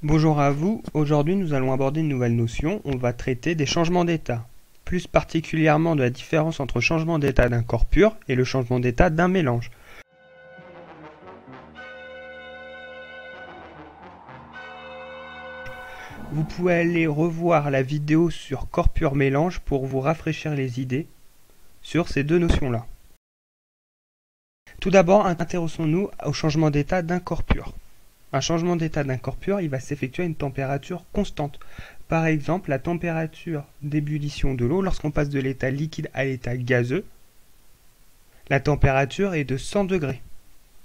Bonjour à vous, aujourd'hui nous allons aborder une nouvelle notion, on va traiter des changements d'état, plus particulièrement de la différence entre changement d'état d'un corps pur et le changement d'état d'un mélange. Vous pouvez aller revoir la vidéo sur corps pur mélange pour vous rafraîchir les idées sur ces deux notions-là. Tout d'abord, intéressons-nous au changement d'état d'un corps pur. Un changement d'état d'un corps pur, il va s'effectuer à une température constante. Par exemple, la température d'ébullition de l'eau, lorsqu'on passe de l'état liquide à l'état gazeux, la température est de 100 degrés.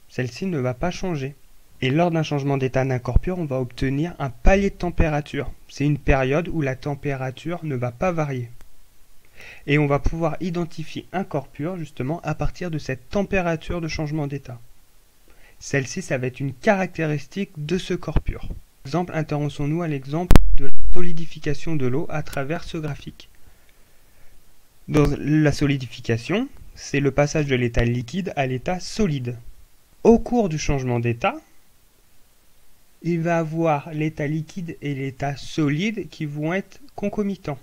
Celle-ci ne va pas changer. Et lors d'un changement d'état d'un corps pur, on va obtenir un palier de température. C'est une période où la température ne va pas varier. Et on va pouvoir identifier un corps pur, justement, à partir de cette température de changement d'état. Celle-ci, ça va être une caractéristique de ce corps pur. Par exemple, intéressons-nous à l'exemple de la solidification de l'eau à travers ce graphique. Dans la solidification, c'est le passage de l'état liquide à l'état solide. Au cours du changement d'état, il va avoir l'état liquide et l'état solide qui vont être concomitants.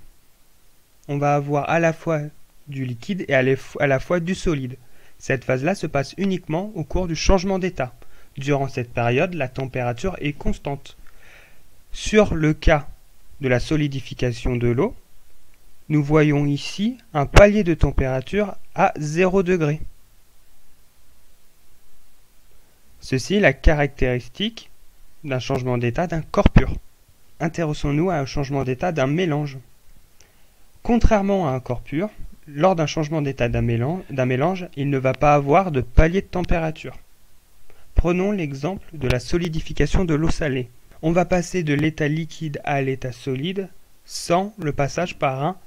On va avoir à la fois du liquide et à la fois du solide. Cette phase-là se passe uniquement au cours du changement d'état. Durant cette période, la température est constante. Sur le cas de la solidification de l'eau, nous voyons ici un palier de température à 0 degré. Ceci est la caractéristique d'un changement d'état d'un corps pur. Intéressons-nous à un changement d'état d'un mélange. Contrairement à un corps pur, lors d'un changement d'état d'un mélange, il ne va pas avoir de palier de température. Prenons l'exemple de la solidification de l'eau salée. On va passer de l'état liquide à l'état solide sans le passage par un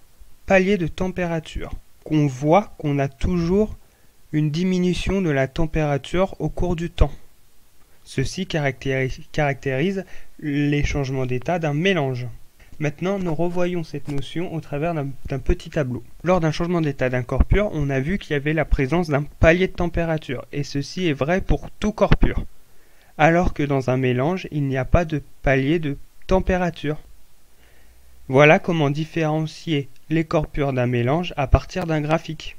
palier de température. On voit qu'on a toujours une diminution de la température au cours du temps. Ceci caractérise les changements d'état d'un mélange. Maintenant, nous revoyons cette notion au travers d'un petit tableau. Lors d'un changement d'état d'un corps pur, on a vu qu'il y avait la présence d'un palier de température, et ceci est vrai pour tout corps pur. Alors que dans un mélange, il n'y a pas de palier de température. Voilà comment différencier les corps purs d'un mélange à partir d'un graphique.